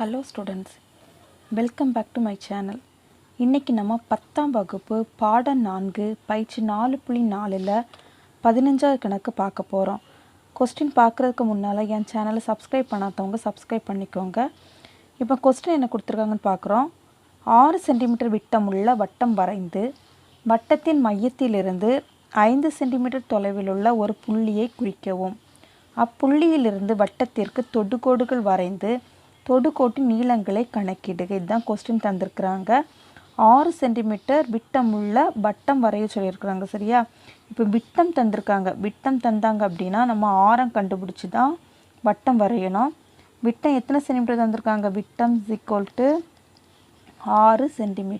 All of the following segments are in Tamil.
Hello students, welcome back to my channel. இன்னைக்கு நம்ம 10ஆம் வகுப்பு பாடம் 4 பயிற்சி 4.4ல 15வது கணக்கு பார்க்க போறோம். क्वेश्चन பார்க்கிறதுக்கு முன்னால என் சேனலை சப்ஸ்கிரைப் பண்ணாதவங்க சப்ஸ்கிரைப் பண்ணிக்கோங்க. இப்போ क्वेश्चन என்ன கொடுத்திருக்காங்கன்னு பார்க்கறோம். 6 cm விட்டமுள்ள வட்டம் வரைந்து வட்டத்தின் மையத்திலிருந்து 5 cm தொலைவில் உள்ள ஒரு புள்ளியை குறிக்கவும். அப்புள்ளியிலிருந்து வட்டத்திற்கு தொடுகோடுகள் வரைந்து தொடுகோட்டின் நீளங்களை கணக்கிடுக. இதுதான் क्वेश्चन தந்திருக்காங்க. 6 cm விட்டமுள்ள வட்டம் வரைய சொல்லியிருக்காங்க. சரியா? இப்போ விட்டம் தந்திருக்காங்க. விட்டம் தந்தாங்க அப்படின்னா நம்ம ஆரம் கண்டுபிடிச்சு தான் வட்டம் வரையணும். விட்டம் எத்தனை சென்டிமீட்டர் தந்திருக்காங்க? விட்டம் = 6 cm.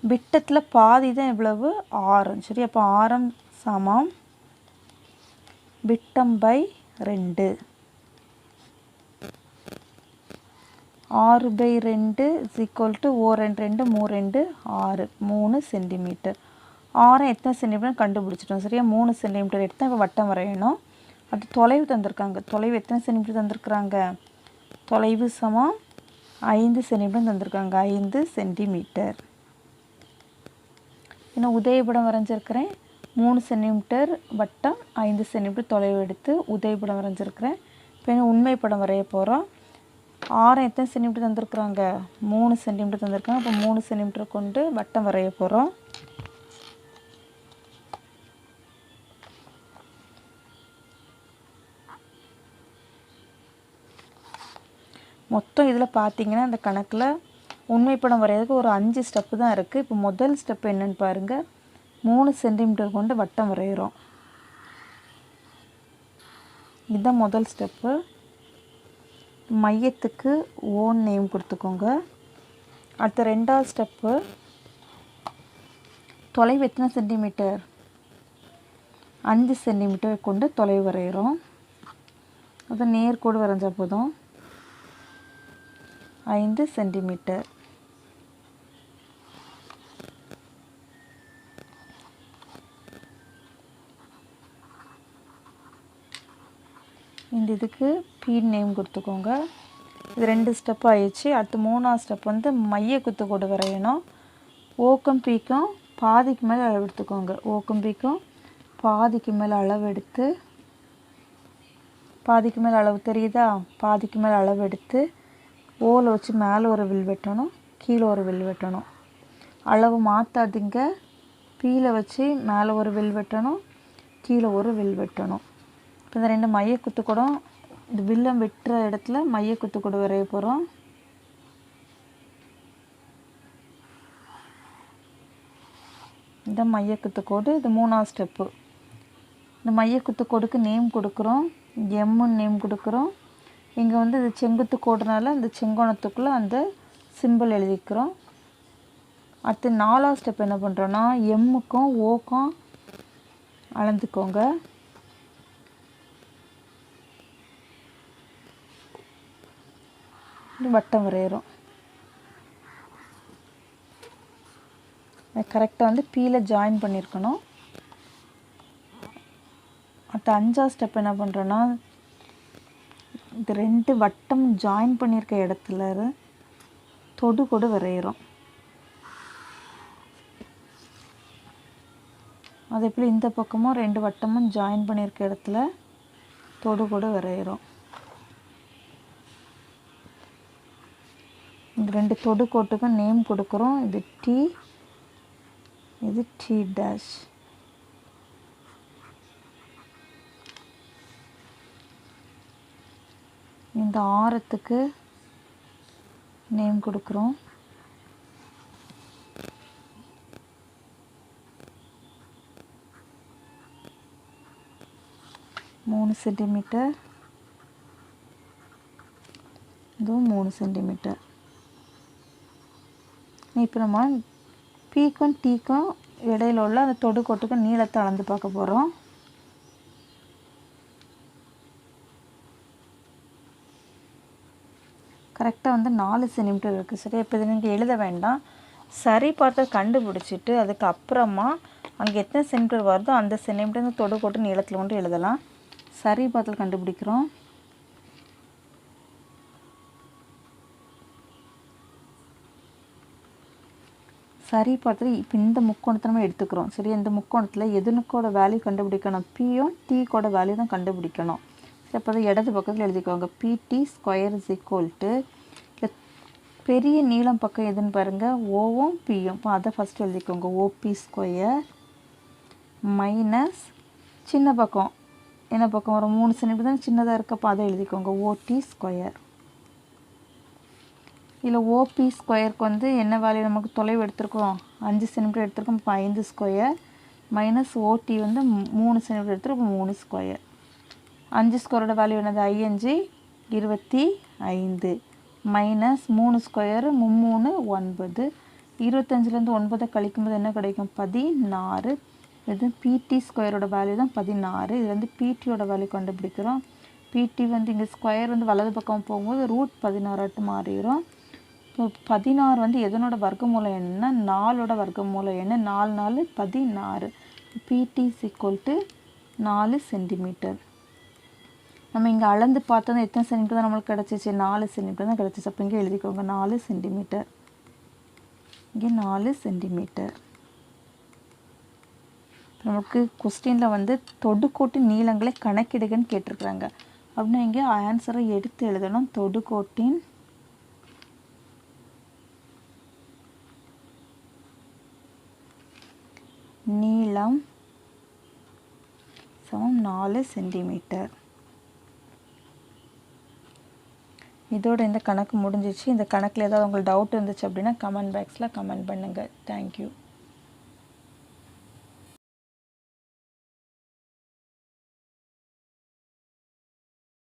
விட்டத்தில் பாதி தான் எவ்வளவு? ஆரம். சரி, அப்போ ஆரம் சமம் விட்டம் பை 2. 6/2 = 2 2 6 3 cm. ஆரம் எத்தனை சென்டிமீட்டர் கண்டுபிடிச்சிட்டோம். சரியா? 3 cm எடுத்து இப்போ வட்டம் வரையணும். அது தொலைவு தந்திருக்காங்க. தொலைவு எத்தனை சென்டிமீட்டர் தந்திருக்கிறாங்க? தொலைவு சமம் 5 cm தந்திருக்காங்க. 5 cm. இன்னும் உதயபடம் வரைஞ்சிருக்கிறேன். 3 cm வட்டம் 5 cm தொலைவு எடுத்து உதயபடம் வரைஞ்சிருக்கிறேன். இப்போ இன்னும் உண்மை படம் வரைய போகிறோம். ஆரம் எத்தனை சென்டிமீட்டர் தந்திருக்கிறாங்க? 3 cm தந்திருக்காங்க. அப்போ 3 cm கொண்டு வட்டம் வரைய போகிறோம். மொத்தம் இதில் பார்த்தீங்கன்னா இந்த கணக்கில் உண்மை படம் வரைகிறதுக்கு ஒரு 5 ஸ்டெப்பு தான் இருக்குது. இப்போ முதல் ஸ்டெப் என்னன்னு பாருங்கள். 3 cm கொண்டு வட்டம் வரைகிறோம். இதுதான் முதல் ஸ்டெப்பு. மையத்துக்கு ஓன் நேம் கொடுத்துக்கோங்க. அடுத்த ரெண்டாவது ஸ்டெப்பு தொலைவு எத்தனை சென்டிமீட்டர்? 5 cm கொண்டு தொலைவு வரைகிறோம். அது நேர்கோடு வரைஞ்சால் போதும். 5 cm. இந்த இதுக்கு பி நேம் கொடுத்துக்கோங்க. இது 2 ஸ்டெப் ஆயிடுச்சு. அடுத்து 3ஆவது ஸ்டெப் வந்து மைய குத்துக்கோடு வரையணும். ஓக்கும் பீக்கும் பாதிக்கு மேலே அளவு எடுத்துக்கோங்க. ஓக்கும் பீக்கும் பாதிக்கு மேலே அளவு எடுத்து, பாதிக்கு மேலே அளவு தெரியுதா? பாதிக்கு மேலே அளவு எடுத்து ஓலை வச்சு மேலே ஒரு வில் வெட்டணும், கீழே ஒரு வில் வெட்டணும். அளவு மாற்றாதீங்க. பீல வச்சு மேலே ஒரு வில் வெட்டணும், கீழே ஒரு வில் வெட்டணும். இப்போ இந்த 2 மைய குத்துக்கூடம் இந்த வில்லம் வெட்டுற இடத்துல மைய குத்துக்கூடு வரைய போகிறோம். இந்த மைய குத்துக்கோடு. இது 3ஆவது ஸ்டெப்பு. இந்த மைய குத்துக்கோடுக்கு நேம் கொடுக்குறோம். எம்முன்னு நேம் கொடுக்குறோம். இங்கே வந்து இது செங்குத்து கோடுனால இந்த செங்கோணத்துக்குள்ளே அந்த சிம்பிள் எழுதிக்கிறோம். அடுத்து 4ஆவது ஸ்டெப் என்ன பண்ணுறோன்னா எம்முக்கும் ஓக்கும் அளந்துக்கோங்க. வட்டம் வரைகிறோம். கரெக்டாக வந்து பீல ஜாயின் பண்ணியிருக்கணும். அடுத்த 5ஆவது ஸ்டெப் என்ன பண்ணுறோன்னா இது 2 வட்டம் ஜாயின் பண்ணியிருக்க இடத்துல தொடுகோடு வரைகிறோம். அதே போல் இந்த பக்கமும் 2 வட்டமும் ஜாயின் பண்ணியிருக்க இடத்துல தொடுகோடு வரைகிறோம். இந்த 2 தொடுகோட்டுக்கும் நேம் கொடுக்குறோம். இது டி, இது டி டேஷ். இந்த ஆரத்துக்கு நேம் கொடுக்குறோம். மூணு சென்டிமீட்டர். இதுவும் 3 cm. இப்போ நம்ம பீக்கும் டீக்கும் இடையில உள்ள அந்த தொடுகோட்டுக்கு நீளத்தை அளந்து பார்க்க போகிறோம். கரெக்டாக வந்து 4 cm இருக்குது. சரி, இப்போ இது நீங்கள் எழுத வேண்டாம். சரி பார்த்து கண்டுபிடிச்சிட்டு அதுக்கப்புறமா அங்கே எத்தனை சென்டிமீட்டர் வருதோ அந்த சென்டிமீட்டர் தொடுகோட்டு நீளத்தில் கொண்டு எழுதலாம். சரி பார்த்து கண்டுபிடிக்கிறோம். சரி பார்த்துட்டு இப்போ இந்த முக்கோணத்தை நம்ம எடுத்துக்கிறோம். சரி, இந்த முக்கோணத்தில் எதுனுக்கோட வேல்யூ கண்டுபிடிக்கணும், பியும் டீக்கோட வேல்யூ தான் கண்டுபிடிக்கணும். சரி, அப்போ அதை இடது பக்கத்தில் எழுதிக்கோங்க. பிடி ஸ்கொயர் இஸ் ஈக்குவல் டு, பெரிய நீளம் பக்கம் எதுன்னு பாருங்கள், ஓவும் பியும். இப்போ அதை ஃபஸ்ட்டு எழுதிக்கோங்க. ஓபி ஸ்கொயர் மைனஸ் சின்ன பக்கம் என்ன பக்கம் வரும், 3 சென்டிமீட்டர் தான் சின்னதாக இருக்குது. அப்போ அதை எழுதிக்கோங்க. ஓடி ஸ்கொயர். இதில் ஓபி ஸ்கொயருக்கு வந்து என்ன வேல்யூ நமக்கு தொலைவு எடுத்துருக்கோம், 5 சென்டிமீட்டர் எடுத்துருக்கோம். இப்போ 5 ஸ்கொயர் மைனஸ் ஓடி வந்து 3 சென்டிமீட்டர் எடுத்துருக்கோம். 3 ஸ்கொயர். 5 ஸ்கொயரோட வேல்யூ என்னது, 5 25 மைனஸ் 3 ஸ்கொயர் 3 9. 25லேருந்து 9 கழிக்கும்போது என்ன கிடைக்கும், 16. இது பிடி ஸ்கொயரோட வேல்யூ தான் 16. இது வந்து பிடியோட வேல்யூ கண்டுபிடிக்கிறோம். பிடி வந்து இங்கே ஸ்கொயர் வந்து வலது பக்கம் போகும்போது √16 மாறிடும். இப்போ 16 வந்து எதனோட வர்க்கமூலம் என்னன்னா 4ஓட வர்க்கமூலம் என்ன, 4 4 16. பிடி இஸ் ஈக்குவல் டு 4 சென்டிமீட்டர். நம்ம இங்கே அளந்து பார்த்தோன்னா எத்தனை சென்டிமீட்டர் தான் நம்மளுக்கு கிடச்சிச்சு, 4 சென்டிமீட்டர் தான் கிடச்சிச்சு. அப்போ இங்கே எழுதிக்கோங்க 4 சென்டிமீட்டர். இங்கே 4 சென்டிமீட்டர். நமக்கு கொஸ்டினில் வந்து தொடுகோட்டின் நீளங்களை கணக்கிடுகன்னு கேட்டிருக்கிறாங்க. அப்படின்னா இங்கே ஆன்சரை எடுத்து எழுதணும். தொடுகோட்டின் நீளம் சமம் 4 சென்டிமீட்டர். இதோட இந்த கணக்கு முடிஞ்சிச்சு. இந்த கணக்கில் ஏதாவது உங்களுக்கு டவுட் இருந்துச்சு அப்படின்னா கமெண்ட் பாக்ஸில் கமெண்ட் பண்ணுங்கள். தேங்க்யூ.